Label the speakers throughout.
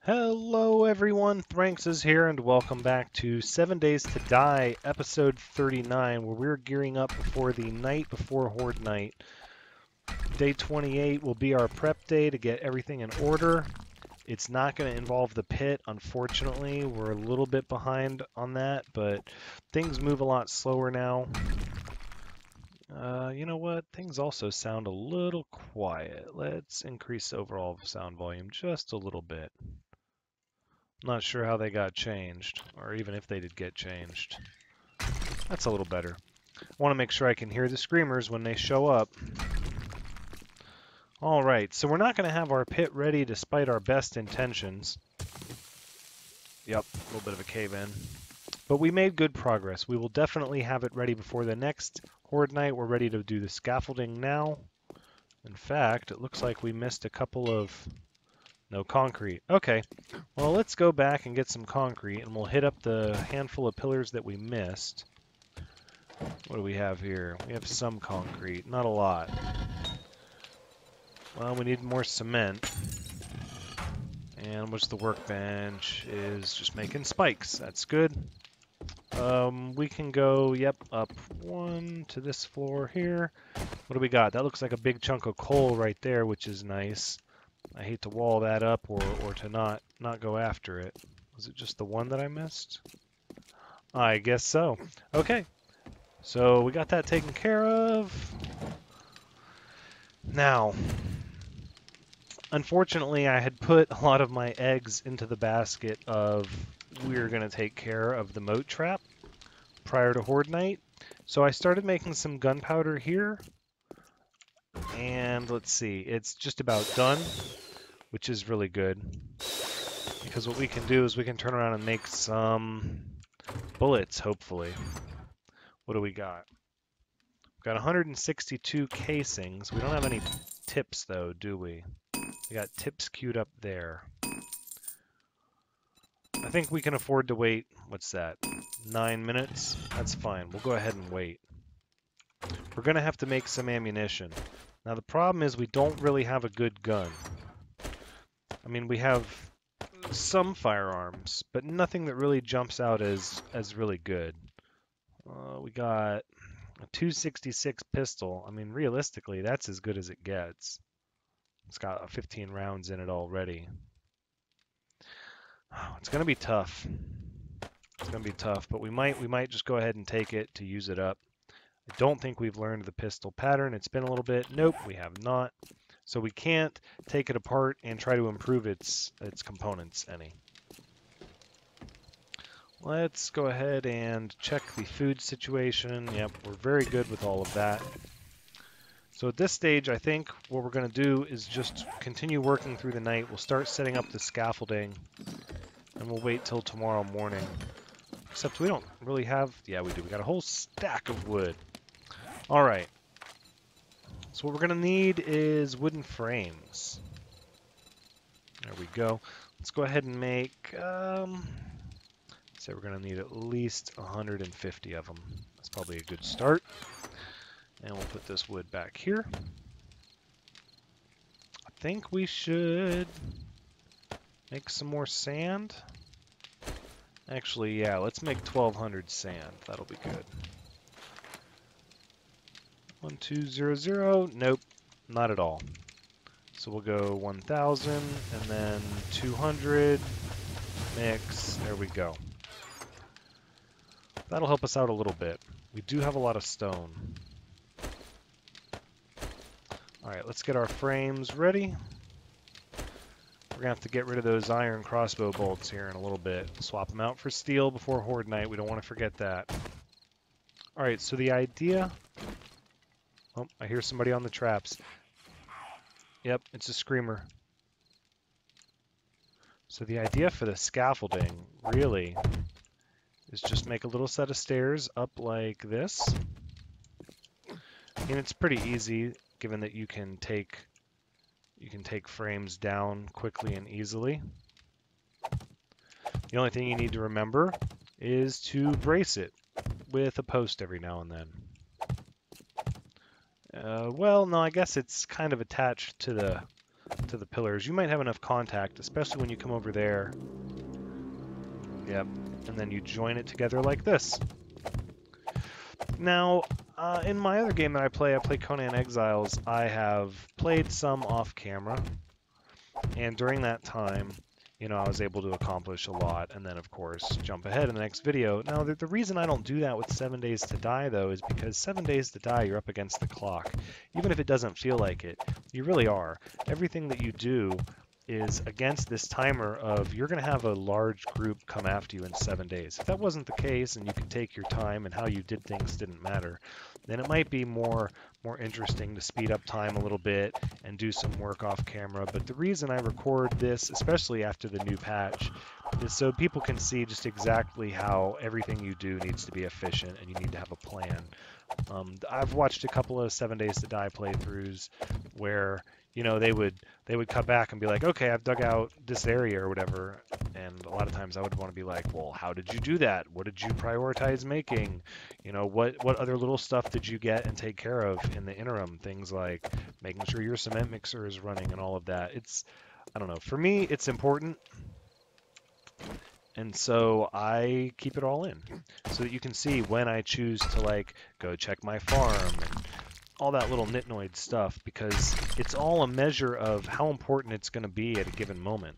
Speaker 1: Hello everyone, Thranxes here, and welcome back to 7 Days to Die, episode 39, where we're gearing up before the night before Horde Night. Day 28 will be our prep day to get everything in order. It's not going to involve the pit, unfortunately. We're a little bit behind on that, but things move a lot slower now. You know what? Things also sound a little quiet. Let's increase overall sound volume just a little bit. Not sure how they got changed, or even if they did get changed. That's a little better. I want to make sure I can hear the screamers when they show up. Alright, so we're not going to have our pit ready despite our best intentions. Yep, a little bit of a cave-in. But we made good progress. We will definitely have it ready before the next Horde Night. We're ready to do the scaffolding now. In fact, it looks like we missed a couple of... No concrete. Okay, well, let's go back and get some concrete, and we'll hit up the handful of pillars that we missed. What do we have here? We have some concrete, not a lot. Well, we need more cement. And what's the workbench? Is just making spikes. That's good. We can go, yep, up one to this floor here. What do we got? That looks like a big chunk of coal right there, which is nice. I hate to wall that up or to not go after it. Was it just the one that I missed? I guess so. Okay. So we got that taken care of. Now, unfortunately, I had put a lot of my eggs into the basket of we're going to take care of the moat trap prior to Horde Night. So I started making some gunpowder here. And let's see, it's just about done, which is really good. Because what we can do is we can turn around and make some bullets, hopefully. What do we got? We've got 162 casings. We don't have any tips, though, do we? We got tips queued up there. I think we can afford to wait, what's that, 9 minutes? That's fine. We'll go ahead and wait. We're going to have to make some ammunition. Now, the problem is we don't really have a good gun. I mean, we have some firearms, but nothing that really jumps out as really good. We got a 266 pistol. I mean, realistically, that's as good as it gets. It's got 15 rounds in it already. It's going to be tough. It's going to be tough, but we might just go ahead and take it to use it up. I don't think we've learned the pistol pattern. It's been a little bit. Nope, we have not. So we can't take it apart and try to improve its components any. Let's go ahead and check the food situation. Yep, we're very good with all of that. So at this stage, I think what we're going to do is just continue working through the night. We'll start setting up the scaffolding, and we'll wait till tomorrow morning. Except we don't really have... Yeah, we do. We got a whole stack of wood. All right. So what we're going to need is wooden frames. There we go. Let's go ahead and make... say we're going to need at least 150 of them. That's probably a good start. And we'll put this wood back here. I think we should make some more sand. Actually, yeah, let's make 1,200 sand. That'll be good. 1200. Nope, not at all. So we'll go 1,000 and then 200. Mix. There we go. That'll help us out a little bit. We do have a lot of stone. Alright, let's get our frames ready. We're going to have to get rid of those iron crossbow bolts here in a little bit. Swap them out for steel before Horde Night. We don't want to forget that. Alright, so the idea... Oh, I hear somebody on the traps. Yep, it's a screamer. So the idea for the scaffolding, really, is just make a little set of stairs up like this. And it's pretty easy, given that you can take frames down quickly and easily. The only thing you need to remember is to brace it with a post every now and then. Well, no, I guess it's kind of attached to to the pillars. You might have enough contact, especially when you come over there. Yep, and then you join it together like this. Now, in my other game that I play Conan Exiles, I have played some off camera, and during that time, you know, I was able to accomplish a lot, and then, of course, jump ahead in the next video. Now, the reason I don't do that with 7 Days to Die, though, is because 7 Days to Die, you're up against the clock. Even if it doesn't feel like it, you really are. Everything that you do is against this timer of you're going to have a large group come after you in 7 days. If that wasn't the case and you could take your time and how you did things didn't matter, then it might be more interesting to speed up time a little bit and do some work off camera. But the reason I record this, especially after the new patch, is so people can see just exactly how everything you do needs to be efficient and you need to have a plan. I've watched a couple of 7 Days to Die playthroughs where, you know, they would cut back and be like, okay, I've dug out this area or whatever, and a lot of times I would want to be like, well, how did you do that? What did you prioritize making? You know, what other little stuff did you get and take care of in the interim? Things like making sure your cement mixer is running and all of that. It's, I don't know, for me it's important, and so I keep it all in so that you can see when I choose to like go check my farm and all that little nitnoid stuff, because it's all a measure of how important it's going to be at a given moment.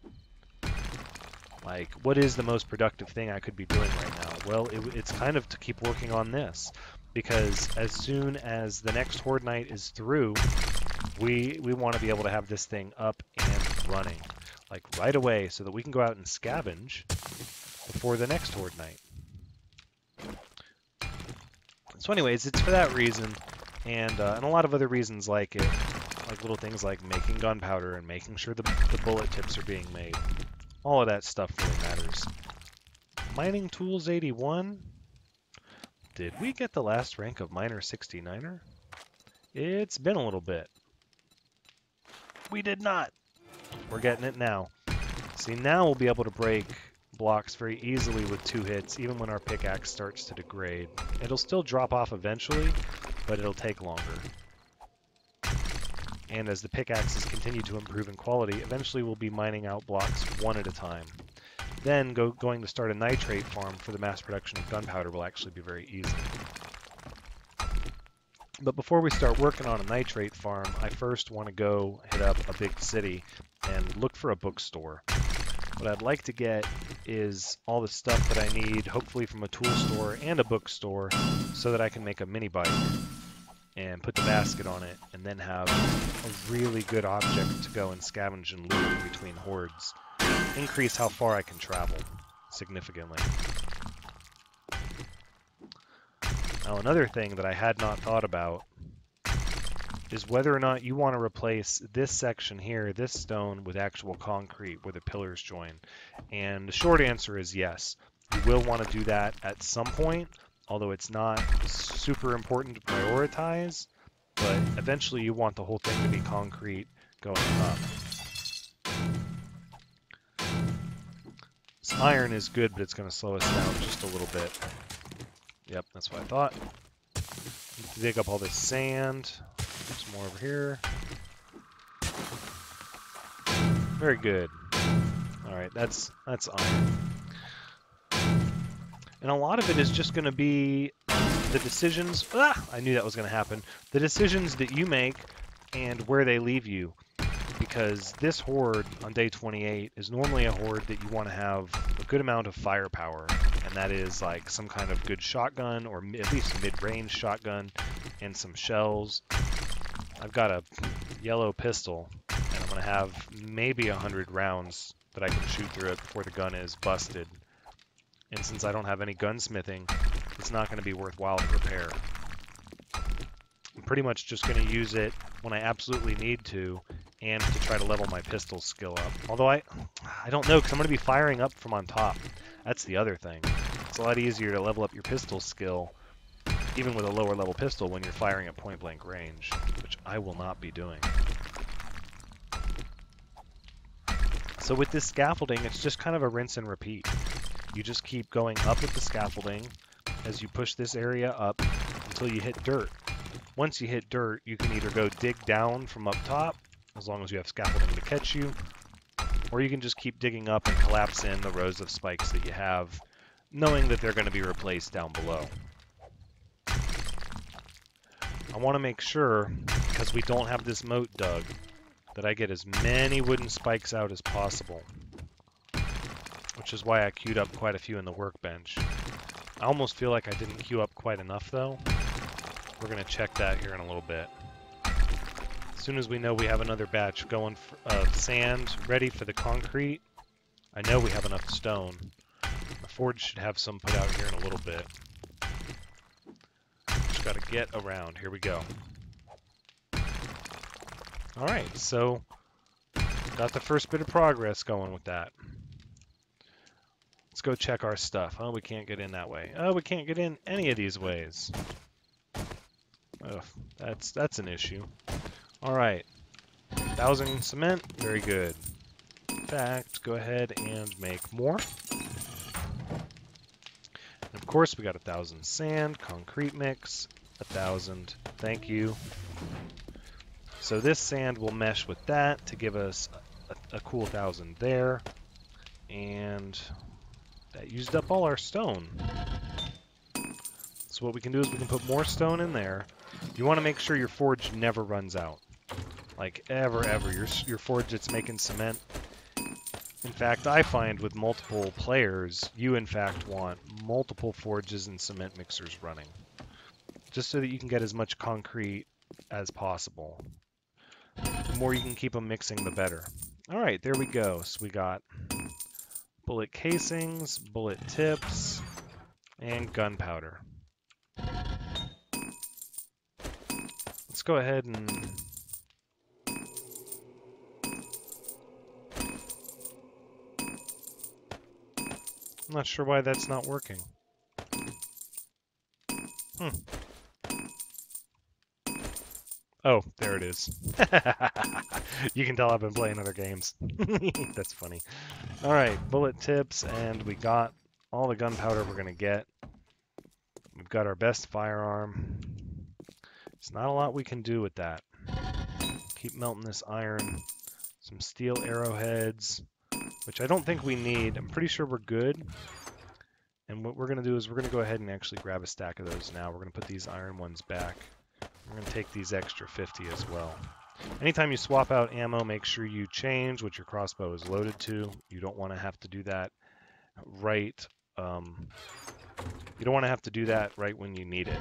Speaker 1: Like, what is the most productive thing I could be doing right now? Well, it's kind of to keep working on this, because as soon as the next Horde night is through, we want to be able to have this thing up and running, like right away, so that we can go out and scavenge before the next Horde night. So anyways, it's for that reason, and a lot of other reasons like it, like little things like making gunpowder and making sure the bullet tips are being made. All of that stuff really matters. Mining Tools 81. Did we get the last rank of Miner 69er? It's been a little bit. We did not. We're getting it now. See, now we'll be able to break blocks very easily with 2 hits, even when our pickaxe starts to degrade. It'll still drop off eventually, but it'll take longer. And as the pickaxes continue to improve in quality, eventually we'll be mining out blocks 1 at a time. Then going to start a nitrate farm for the mass production of gunpowder will actually be very easy. But before we start working on a nitrate farm, I first want to go hit up a big city and look for a bookstore. What I'd like to get is all the stuff that I need, hopefully from a tool store and a bookstore, so that I can make a mini bike and put the basket on it, and then have a really good object to go and scavenge and loot in between hordes. Increase how far I can travel significantly. Now, another thing that I had not thought about is whether or not you want to replace this section here, this stone, with actual concrete where the pillars join. And the short answer is yes. You will want to do that at some point, although it's not super important to prioritize, but eventually you want the whole thing to be concrete going up. This iron is good, but it's going to slow us down just a little bit. Yep, that's what I thought. Dig up all this sand. Some more over here. Very good. Alright, that's iron. And a lot of it is just going to be the decisions... I knew that was going to happen. The decisions that you make and where they leave you. Because this horde on day 28 is normally a horde that you want to have a good amount of firepower. And that is like some kind of good shotgun, or at least mid-range shotgun, and some shells. I've got a yellow pistol, and I'm going to have maybe 100 rounds that I can shoot through it before the gun is busted. And since I don't have any gunsmithing, it's not going to be worthwhile to repair. I'm pretty much just going to use it when I absolutely need to, and to try to level my pistol skill up. Although I don't know, because I'm going to be firing up from on top. That's the other thing. It's a lot easier to level up your pistol skill, even with a lower level pistol, when you're firing at point blank range, which I will not be doing. So with this scaffolding, it's just kind of a rinse and repeat. You just keep going up with the scaffolding as you push this area up until you hit dirt. Once you hit dirt, you can either go dig down from up top, as long as you have scaffolding to catch you. Or you can just keep digging up and collapse in the rows of spikes that you have, knowing that they're going to be replaced down below. I want to make sure, because we don't have this moat dug, that I get as many wooden spikes out as possible. Which is why I queued up quite a few in the workbench. I almost feel like I didn't queue up quite enough, though. We're going to check that here in a little bit. As soon as we know we have another batch going of sand ready for the concrete, I know we have enough stone. The forge should have some put out here in a little bit. Just got to get around. Here we go. Alright, so got the first bit of progress going with that. Let's go check our stuff. Oh, we can't get in that way. Oh, we can't get in any of these ways. Oh, that's an issue. Alright. 1,000 cement. Very good. In fact, go ahead and make more. And of course, we got 1,000 sand, concrete mix, 1,000. Thank you. So this sand will mesh with that to give us a cool 1,000 there. And that used up all our stone. So what we can do is we can put more stone in there. You want to make sure your forge never runs out. Like, ever. Your forge that's making cement. In fact, I find with multiple players, you in fact want multiple forges and cement mixers running. Just so that you can get as much concrete as possible. The more you can keep them mixing, the better. Alright, there we go. So we got bullet casings, bullet tips, and gunpowder. Let's go ahead and I'm not sure why that's not working. Oh, there it is. You can tell I've been playing other games. That's funny. Alright, bullet tips, and we got all the gunpowder we're going to get. We've got our best firearm. There's not a lot we can do with that. Keep melting this iron. Some steel arrowheads, which I don't think we need. I'm pretty sure we're good. And what we're going to do is we're going to go ahead and actually grab a stack of those now. We're going to put these iron ones back. We're going to take these extra 50 as well. Anytime you swap out ammo, make sure you change what your crossbow is loaded to. You don't want to have to do that right. You don't want to have to do that right when you need it.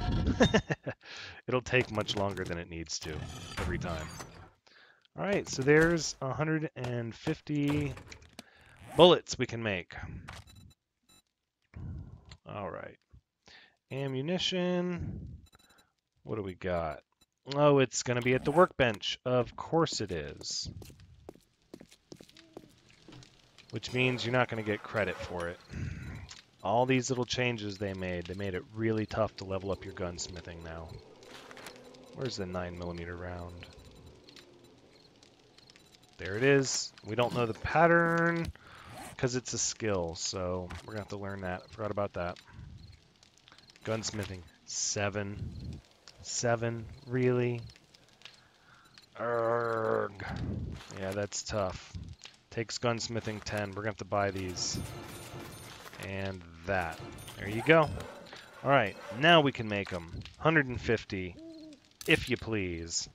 Speaker 1: It'll take much longer than it needs to every time. All right, so there's 150 bullets we can make. All right. Ammunition. What do we got? Oh, it's going to be at the workbench. Of course it is. Which means you're not going to get credit for it. All these little changes they made it really tough to level up your gunsmithing now. Where's the 9mm round? There it is. We don't know the pattern because it's a skill, so we're going to have to learn that. I forgot about that. Gunsmithing, 7. 7, really? Urgh. Yeah, that's tough. Takes gunsmithing 10. We're going to have to buy these. And that. There you go. Alright, now we can make them. 150, if you please.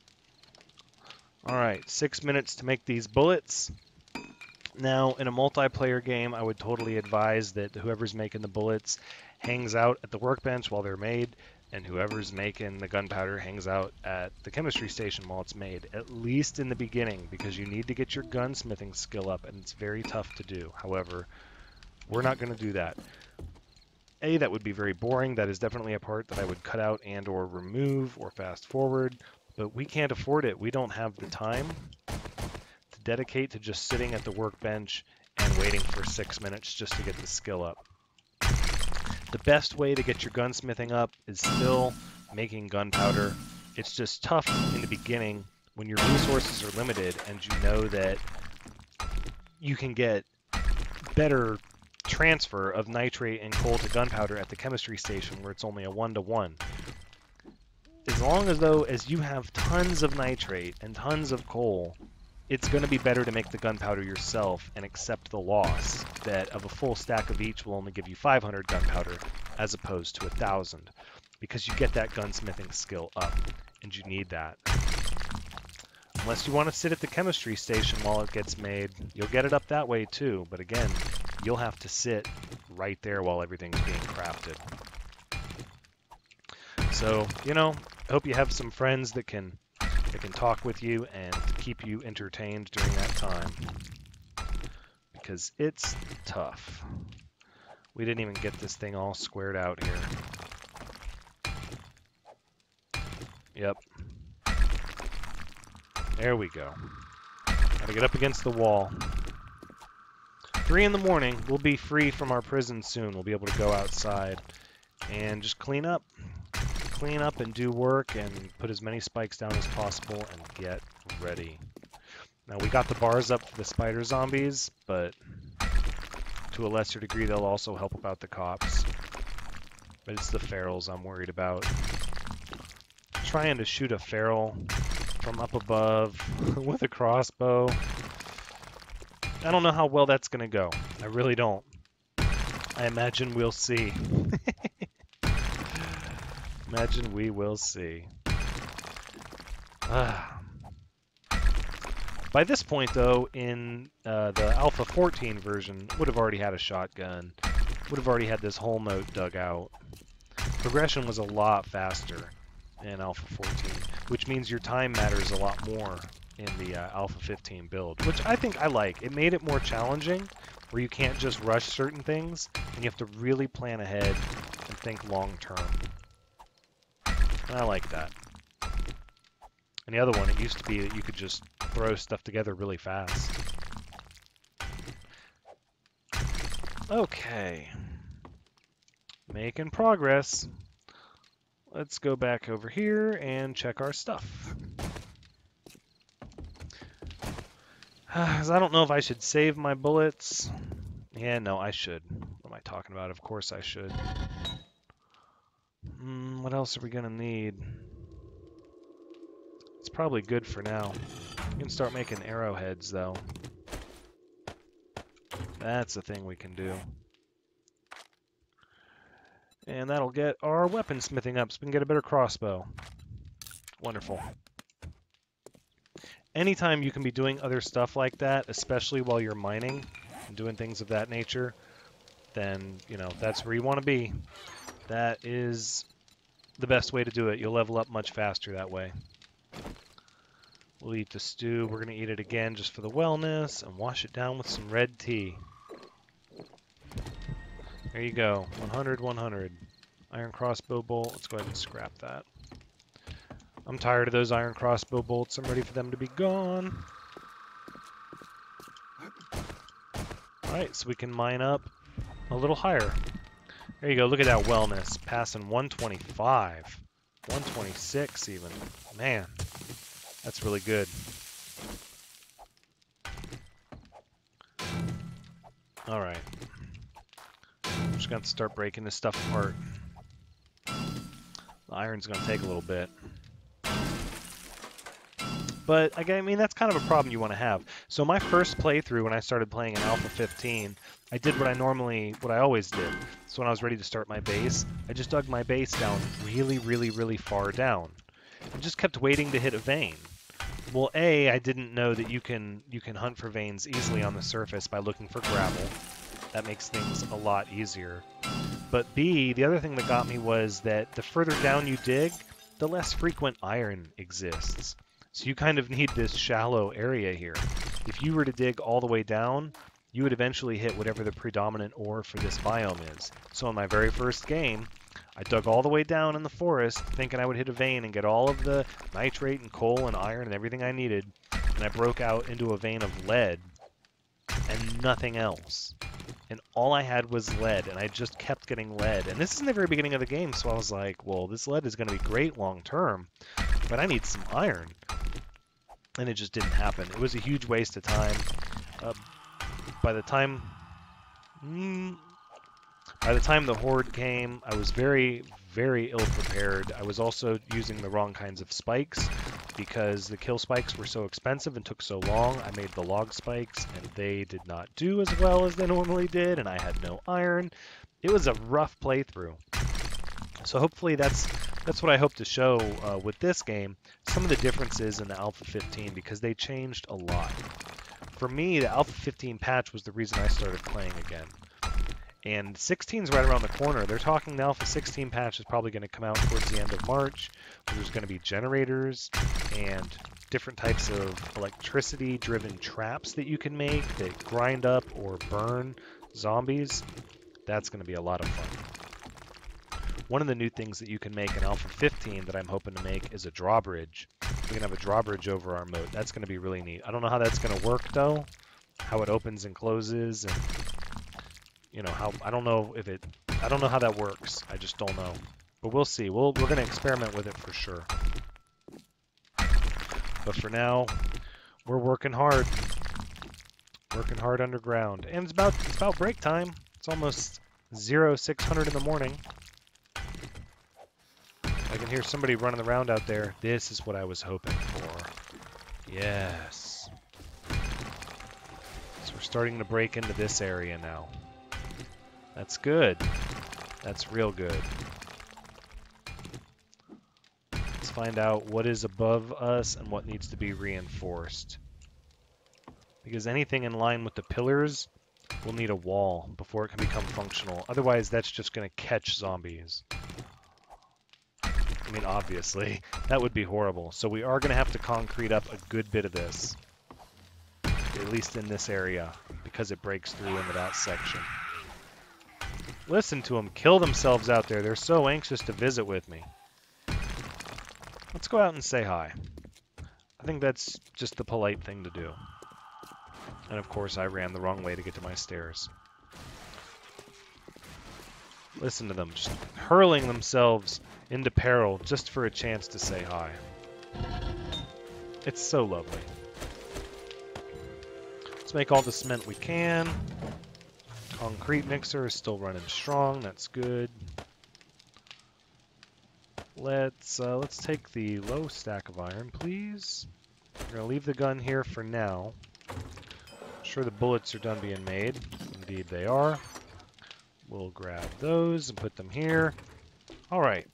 Speaker 1: Alright, 6 minutes to make these bullets. Now, in a multiplayer game, I would totally advise that whoever's making the bullets hangs out at the workbench while they're made, and whoever's making the gunpowder hangs out at the chemistry station while it's made, at least in the beginning, because you need to get your gunsmithing skill up, and it's very tough to do. However, we're not going to do that. That would be very boring. That is definitely a part that I would cut out and or remove or fast forward, but we can't afford it. We don't have the time to dedicate to just sitting at the workbench and waiting for 6 minutes just to get the skill up. The best way to get your gunsmithing up is still making gunpowder. It's just tough in the beginning when your resources are limited and you know that you can get better transfer of nitrate and coal to gunpowder at the chemistry station where it's only a 1-to-1. As long as you have tons of nitrate and tons of coal, it's going to be better to make the gunpowder yourself and accept the loss that of a full stack of each will only give you 500 gunpowder as opposed to 1,000, because you get that gunsmithing skill up, and you need that. Unless you want to sit at the chemistry station while it gets made, you'll get it up that way too, but again, you'll have to sit right there while everything's being crafted. So, you know, I hope you have some friends that can talk with you and keep you entertained during that time, because it's tough. We didn't even get this thing all squared out here. Yep. There we go. Gotta get up against the wall. 3 in the morning, we'll be free from our prison soon. We'll be able to go outside and just clean up. Clean up and do work and put as many spikes down as possible and get ready. Now, we got the bars up for the spider zombies, but to a lesser degree, they'll also help about the cops. But it's the ferals I'm worried about. Trying to shoot a feral from up above with a crossbow. I don't know how well that's going to go. I really don't. I imagine we'll see. Imagine we will see. By this point, though, in the Alpha 14 version, would have already had a shotgun. Would have already had this whole moat dug out. Progression was a lot faster in Alpha 14, which means your time matters a lot more in the Alpha 15 build, which I think I like. It made it more challenging, where you can't just rush certain things, and you have to really plan ahead and think long term. And I like that. And the other one, it used to be that you could just throw stuff together really fast. Okay. Making progress. Let's go back over here and check our stuff. 'Cause I don't know if I should save my bullets. Yeah, no, I should. What am I talking about? Of course I should. What else are we gonna need? It's probably good for now. We can start making arrowheads, though. That's the thing we can do. And that'll get our weaponsmithing up, so we can get a better crossbow. Wonderful. Anytime you can be doing other stuff like that, especially while you're mining and doing things of that nature, then, you know, that's where you want to be. That is the best way to do it. You'll level up much faster that way. We'll eat the stew. We're going to eat it again just for the wellness and wash it down with some red tea. There you go. 100, 100. Iron crossbow bolt. Let's go ahead and scrap that. I'm tired of those iron crossbow bolts. I'm ready for them to be gone. Alright, so we can mine up a little higher. There you go. Look at that wellness. Passing 125. 126 even. Man, that's really good. Alright. I'm just going to start breaking this stuff apart. The iron's going to take a little bit. But, I mean, that's kind of a problem you want to have. So my first playthrough when I started playing in Alpha 15, I did what I always did. So when I was ready to start my base, I just dug my base down really, really, really far down. And just kept waiting to hit a vein. Well, A, I didn't know that you can hunt for veins easily on the surface by looking for gravel. That makes things a lot easier. But B, the other thing that got me was that the further down you dig, the less frequent iron exists. So you kind of need this shallow area here. If you were to dig all the way down, you would eventually hit whatever the predominant ore for this biome is. So in my very first game, I dug all the way down in the forest, thinking I would hit a vein and get all of the nitrate and coal and iron and everything I needed, and I broke out into a vein of lead and nothing else. And all I had was lead, and I just kept getting lead. And this is in the very beginning of the game, so I was like, well, this lead is going to be great long term, but I need some iron. And it just didn't happen. It was a huge waste of time. By the time the Horde came, I was very, very ill prepared. I was also using the wrong kinds of spikes. because the kill spikes were so expensive and took so long. I made the log spikes, and they did not do as well as they normally did, and I had no iron. It was a rough playthrough. So hopefully that's what I hope to show with this game, some of the differences in the Alpha 15, because they changed a lot. For me, the Alpha 15 patch was the reason I started playing again. And 16's right around the corner. They're talking the Alpha 16 patch is probably going to come out towards the end of March. There's going to be generators and different types of electricity-driven traps that you can make that grind up or burn zombies. That's going to be a lot of fun. One of the new things that you can make in Alpha 15 that I'm hoping to make is a drawbridge. We can have a drawbridge over our moat. That's going to be really neat. I don't know how that's going to work, though. How it opens and closes, and you know how I don't know how that works. I just don't know. But we'll see. We're going to experiment with it for sure. But for now, we're working hard. Working hard underground. And it's about break time. It's almost 0600 in the morning. I can hear somebody running around out there. This is what I was hoping for. Yes. So we're starting to break into this area now. That's good. That's real good. Let's find out what is above us and what needs to be reinforced. Because anything in line with the pillars will need a wall before it can become functional. Otherwise, that's just going to catch zombies. I mean, obviously, that would be horrible. So we are going to have to concrete up a good bit of this. At least in this area, because it breaks through into that section. Listen to them kill themselves out there. They're so anxious to visit with me. Let's go out and say hi. I think that's just the polite thing to do. And of course, I ran the wrong way to get to my stairs. Listen to them, just hurling themselves into peril just for a chance to say hi. It's so lovely. Let's make all the cement we can. Concrete mixer is still running strong. That's good. Let's take the low stack of iron, please. We're gonna leave the gun here for now. I'm sure the bullets are done being made. Indeed, they are. We'll grab those and put them here. All right.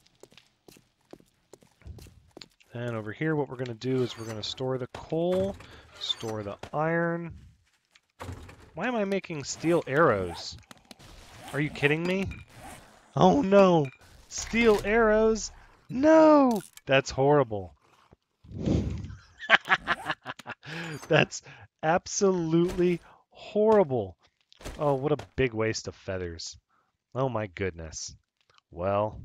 Speaker 1: And over here, what we're gonna do is we're gonna store the coal, store the iron. Why am I making steel arrows? Are you kidding me? Oh no! Steel arrows? No! That's horrible. That's absolutely horrible. Oh, what a big waste of feathers. Oh my goodness. Well,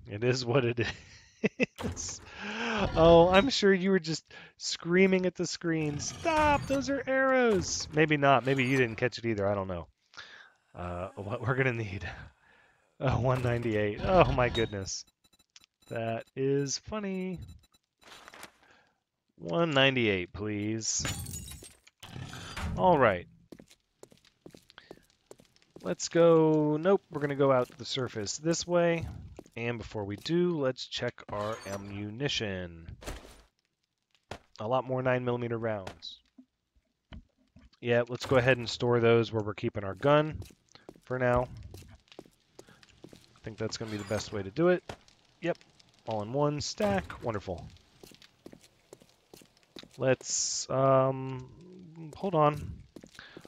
Speaker 1: it is what it is. Oh, I'm sure you were just screaming at the screen. Stop! Those are arrows! Maybe not. Maybe you didn't catch it either. I don't know. What we're going to need. 198. Oh my goodness. That is funny. 198, please. All right. Let's go. Nope, we're going to go out the surface this way. And before we do, let's check our ammunition. A lot more 9mm rounds. Yeah, let's go ahead and store those where we're keeping our gun for now. I think that's going to be the best way to do it. Yep, all in one stack. Wonderful. Let's, hold on.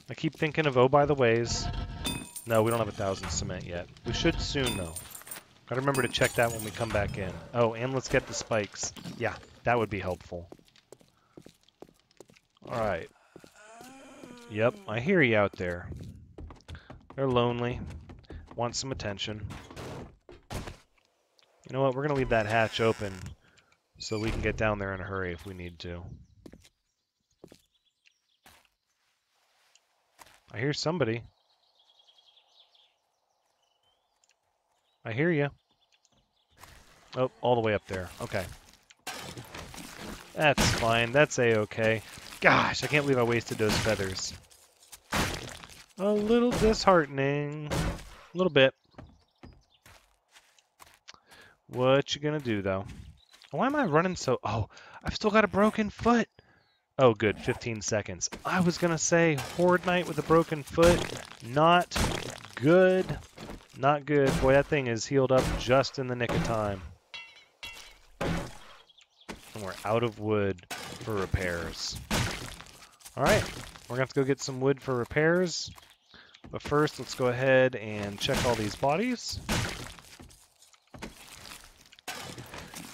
Speaker 1: I keep thinking of, oh, by the ways. No, we don't have 1,000 cement yet. We should soon, though. Gotta remember to check that when we come back in. Oh, and let's get the spikes. Yeah, that would be helpful. Alright. Yep, I hear you out there. They're lonely. Want some attention. You know what, we're gonna leave that hatch open so we can get down there in a hurry if we need to. I hear somebody. I hear you. Oh, all the way up there. Okay. That's fine. That's a-okay. Gosh, I can't believe I wasted those feathers. A little disheartening. A little bit. What you gonna do, though? Why am I running so... Oh, I've still got a broken foot. Oh, good, 15 seconds. I was gonna say Horde Knight with a broken foot. Not good. Not good. Boy, that thing is healed up just in the nick of time. And we're out of wood for repairs. Alright, we're gonna have to go get some wood for repairs. But first, let's go ahead and check all these bodies.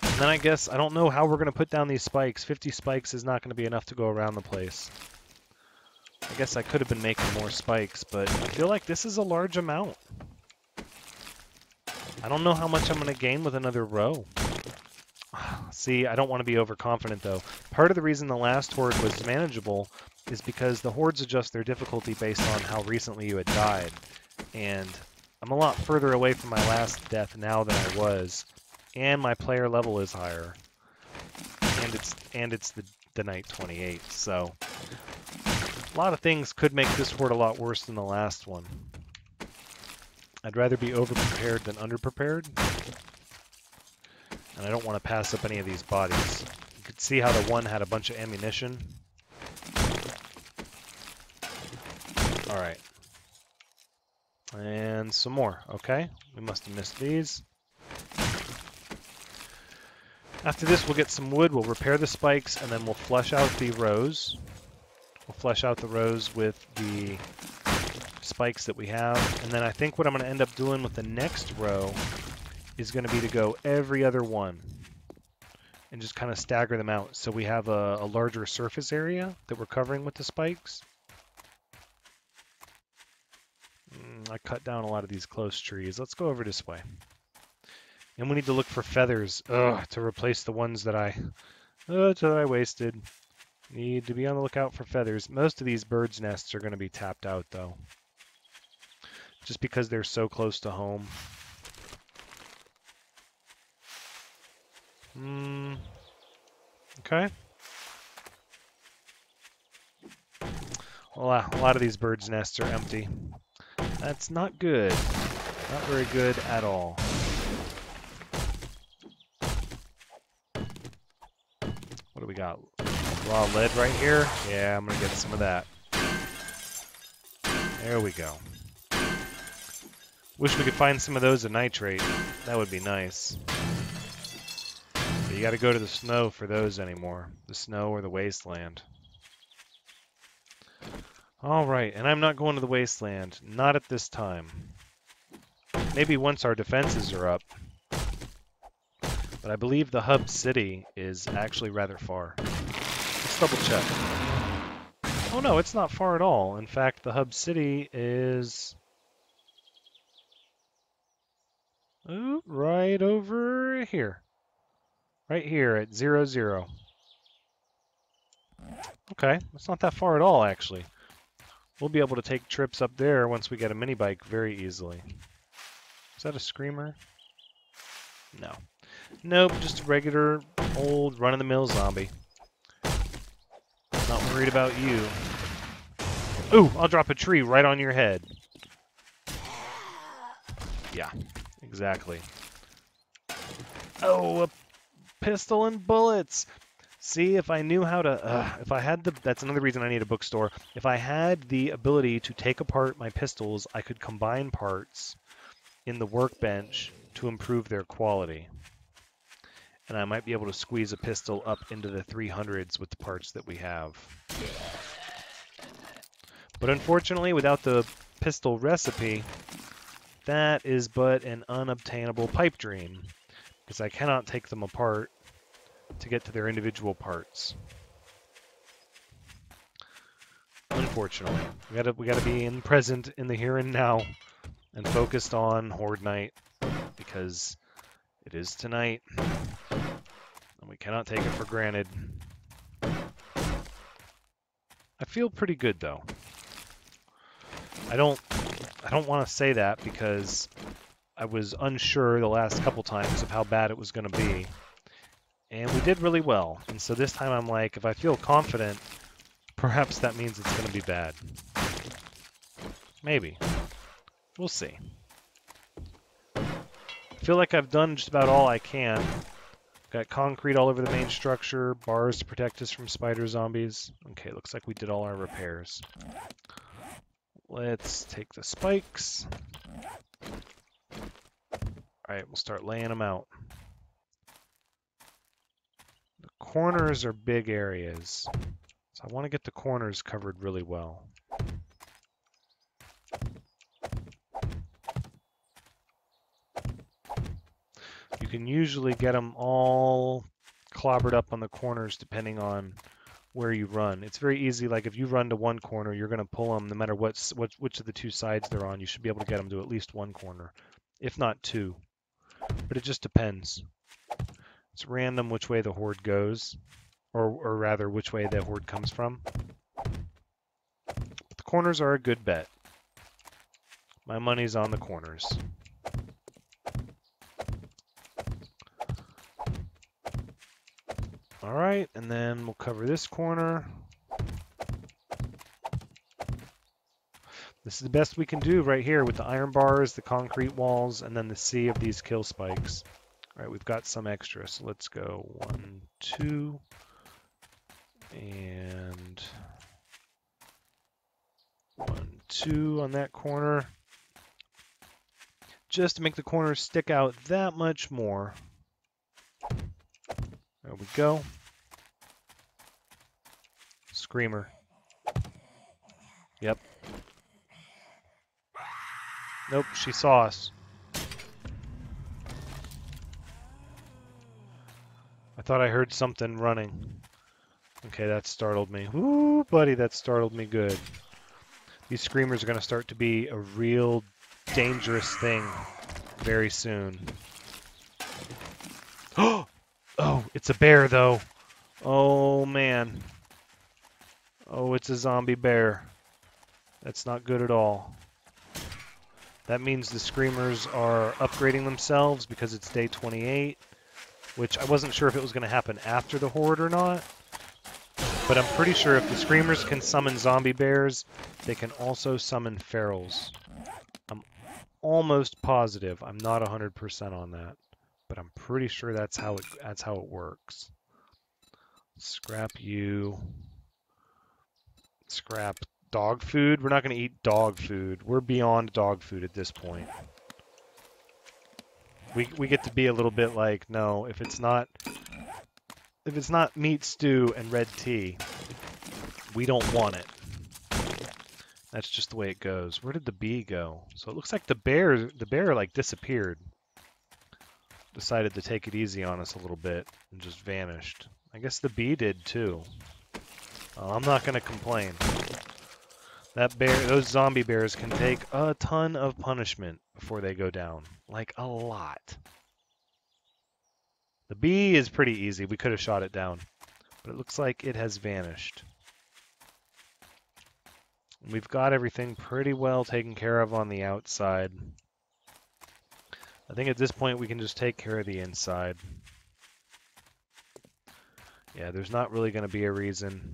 Speaker 1: And then I guess, I don't know how we're going to put down these spikes. 50 spikes is not going to be enough to go around the place. I guess I could have been making more spikes, but I feel like this is a large amount. I don't know how much I'm going to gain with another row. See, I don't want to be overconfident, though. Part of the reason the last horde was manageable is because the hordes adjust their difficulty based on how recently you had died. And I'm a lot further away from my last death now than I was. And my player level is higher, and it's the night 28. So a lot of things could make this horde a lot worse than the last one. I'd rather be over-prepared than under-prepared, and I don't want to pass up any of these bodies. You could see how the one had a bunch of ammunition. All right, and some more. Okay, we must have missed these. After this, we'll get some wood, we'll repair the spikes, and then we'll flush out the rows. We'll flush out the rows with the spikes that we have. And then I think what I'm going to end up doing with the next row is going to be to go every other one and just kind of stagger them out so we have a larger surface area that we're covering with the spikes. I cut down a lot of these close trees. Let's go over this way. And we need to look for feathers to replace the ones that I wasted. Need to be on the lookout for feathers. Most of these birds' nests are going to be tapped out, though. Just because they're so close to home. Okay. Well, a lot of these birds' nests are empty. That's not good. Not very good at all. What do we got? Raw lead right here? Yeah, I'm going to get some of that. There we go. Wish we could find some of those at nitrate. That would be nice. But you got to go to the snow for those anymore. The snow or the wasteland. Alright, and I'm not going to the wasteland. Not at this time. Maybe once our defenses are up. But I believe the hub city is actually rather far. Let's double check. Oh no, it's not far at all. In fact, the hub city is right over here. Right here at 0, 0. Okay, that's not that far at all, actually. We'll be able to take trips up there once we get a mini bike very easily. Is that a screamer? No. Nope, just a regular old run-of-the-mill zombie. Not worried about you. Ooh, I'll drop a tree right on your head. Yeah, exactly. Oh, a pistol and bullets! See, if I knew how to... if I had the... That's another reason I need a bookstore. If I had the ability to take apart my pistols, I could combine parts in the workbench to improve their quality. And I might be able to squeeze a pistol up into the 300s with the parts that we have. But unfortunately, without the pistol recipe, that is but an unobtainable pipe dream, because I cannot take them apart to get to their individual parts. Unfortunately, we gotta be in present in the here and now, and focused on Horde Night, because it is tonight. We cannot take it for granted. I feel pretty good though. I don't want to say that because I was unsure the last couple times of how bad it was going to be. And we did really well. And so this time I'm like, if I feel confident, perhaps that means it's going to be bad. Maybe. We'll see. I feel like I've done just about all I can. Got concrete all over the main structure, bars to protect us from spider zombies. Okay, looks like we did all our repairs. Let's take the spikes. Alright, we'll start laying them out. The corners are big areas, so I want to get the corners covered really well. You can usually get them all clobbered up on the corners depending on where you run. It's very easy, like if you run to one corner, you're going to pull them no matter which of the two sides they're on. You should be able to get them to at least one corner, if not two. But it just depends. It's random which way the horde goes, or rather which way the horde comes from. But the corners are a good bet. My money's on the corners. Alright, and then we'll cover this corner. This is the best we can do right here with the iron bars, the concrete walls, and then the sea of these kill spikes. Alright, we've got some extra, so let's go 1, 2, and 1, 2 on that corner. Just to make the corners stick out that much more. There we go. Screamer. Yep. Nope, she saw us. I thought I heard something running. Okay, that startled me. Woo, buddy, that startled me good. These screamers are going to start to be a real dangerous thing very soon. Oh, it's a bear, though. Oh, man. Oh, it's a zombie bear. That's not good at all. That means the screamers are upgrading themselves because it's day 28, which I wasn't sure if it was going to happen after the horde or not. But I'm pretty sure if the screamers can summon zombie bears, they can also summon ferals. I'm almost positive. I'm not 100% on that, but I'm pretty sure that's how it works. Scrap you. Scrap dog food. We're not going to eat dog food. We're beyond dog food at this point. We get to be a little bit like, no, if it's not meat stew and red tea, we don't want it. That's just the way it goes. Where did the bee go? So it looks like the bear like disappeared. Decided to take it easy on us a little bit and just vanished. I guess the bee did too. I'm not going to complain. Those zombie bears can take a ton of punishment before they go down. Like a lot. The bee is pretty easy. We could have shot it down. But it looks like it has vanished. We've got everything pretty well taken care of on the outside. I think at this point we can just take care of the inside. Yeah, there's not really going to be a reason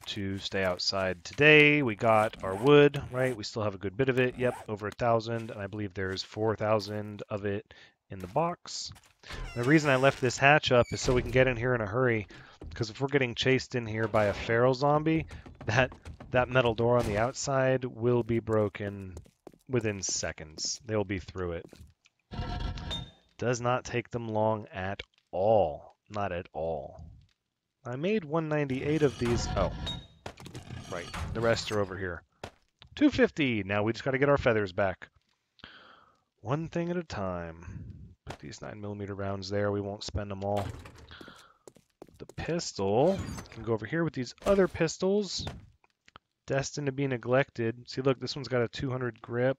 Speaker 1: to stay outside today. We got our wood, right? We still have a good bit of it. Yep, over 1,000, and I believe there's 4,000 of it in the box. And the reason I left this hatch up is so we can get in here in a hurry, because if we're getting chased in here by a feral zombie, that metal door on the outside will be broken within seconds. They'll be through it. Does not take them long at all. Not at all. I made 198 of these. Oh, right. The rest are over here. 250. Now we just got to get our feathers back. One thing at a time. Put these 9mm rounds there. We won't spend them all. The pistol can go over here with these other pistols. Destined to be neglected. See, look, this one's got a 200 grip,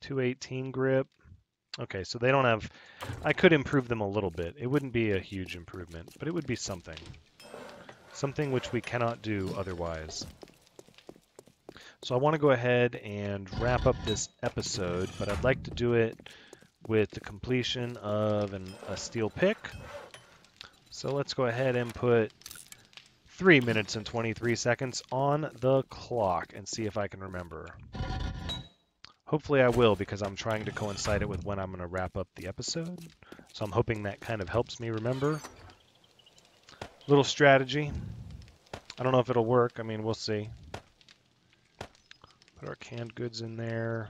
Speaker 1: 218 grip. Okay, so they don't have... I could improve them a little bit. It wouldn't be a huge improvement, but it would be something. Something which we cannot do otherwise. So I want to go ahead and wrap up this episode, but I'd like to do it with the completion of a steel pick. So let's go ahead and put 3 minutes and 23 seconds on the clock and see if I can remember. Hopefully I will, because I'm trying to coincide it with when I'm going to wrap up the episode. So I'm hoping that kind of helps me remember. Little strategy. I don't know if it'll work. I mean, we'll see. Put our canned goods in there.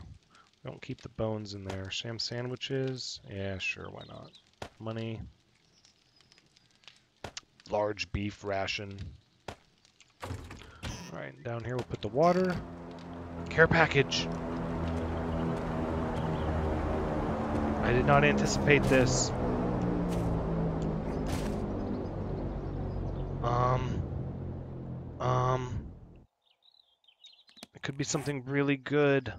Speaker 1: Don't keep the bones in there. Sham sandwiches. Yeah, sure, why not? Money. Large beef ration. Alright, down here we'll put the water. Care package. I did not anticipate this. It could be something really good.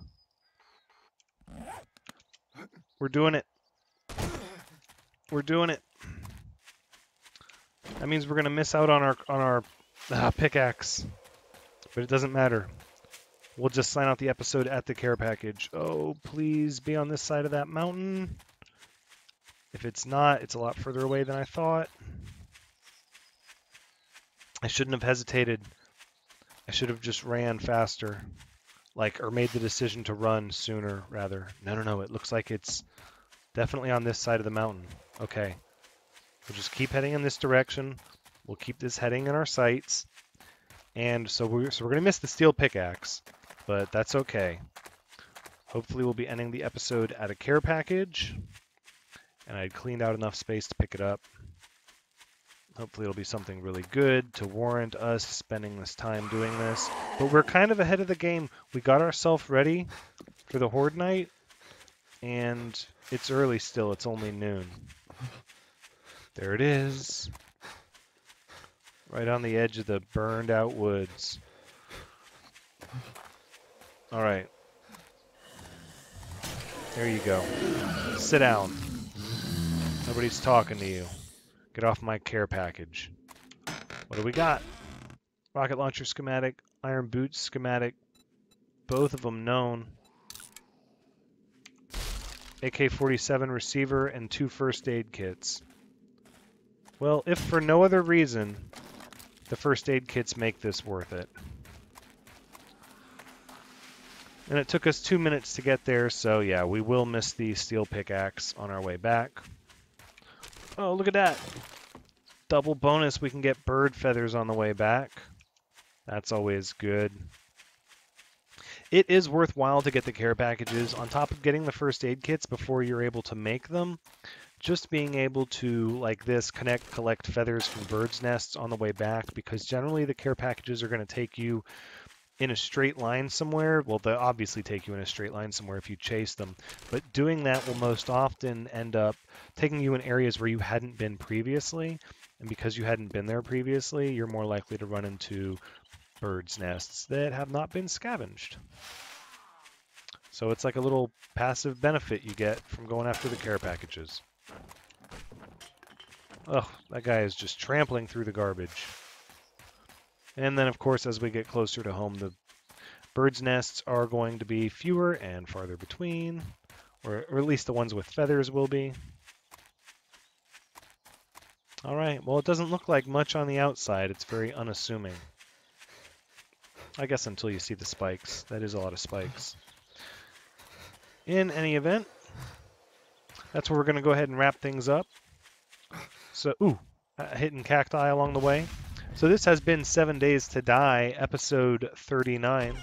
Speaker 1: We're doing it. We're doing it. That means we're gonna miss out on our pickaxe, but it doesn't matter. We'll just sign out the episode at the care package. Oh, please be on this side of that mountain. If it's not, it's a lot further away than I thought. I shouldn't have hesitated. I should have just ran faster. Or made the decision to run sooner, rather. No. It looks like it's definitely on this side of the mountain. Okay. We'll just keep heading in this direction. We'll keep this heading in our sights. And so we're going to miss the steel pickaxe, but that's okay. Hopefully we'll be ending the episode at a care package. And I cleaned out enough space to pick it up. Hopefully it'll be something really good to warrant us spending this time doing this. But we're kind of ahead of the game. We got ourselves ready for the Horde night, and it's early still. It's only noon. There it is. Right on the edge of the burned out woods. All right. There you go. Sit down. Nobody's talking to you. Get off my care package. What do we got? Rocket launcher schematic, iron boots schematic, both of them known. AK-47 receiver and 2 first aid kits. Well, if for no other reason, the first aid kits make this worth it. And it took us 2 minutes to get there, so yeah, we will miss the steel pickaxe on our way back. Oh, look at that. Double bonus, we can get bird feathers on the way back. That's always good. It is worthwhile to get the care packages on top of getting the first aid kits before you're able to make them. Just being able to, like this, collect feathers from birds' nests on the way back, because generally the care packages are going to take you in a straight line somewhere. Well, they'll obviously take you in a straight line somewhere if you chase them, but doing that will most often end up taking you in areas where you hadn't been previously, and because you hadn't been there previously, you're more likely to run into birds' nests that have not been scavenged. So it's like a little passive benefit you get from going after the care packages. Oh, that guy is just trampling through the garbage. And then, of course, as we get closer to home, the birds' nests are going to be fewer and farther between, or at least the ones with feathers will be. All right, well, it doesn't look like much on the outside. It's very unassuming. I guess until you see the spikes. That is a lot of spikes. In any event, that's where we're going to go ahead and wrap things up. So, hitting cacti along the way. So this has been 7 Days to Die, episode 39.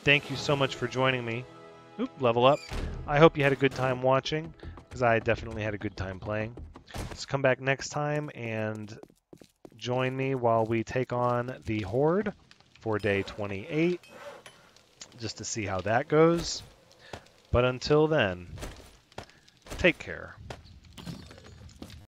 Speaker 1: Thank you so much for joining me. Level up. I hope you had a good time watching, because I definitely had a good time playing. Let's come back next time and join me while we take on the Horde for day 28, just to see how that goes. But until then, take care.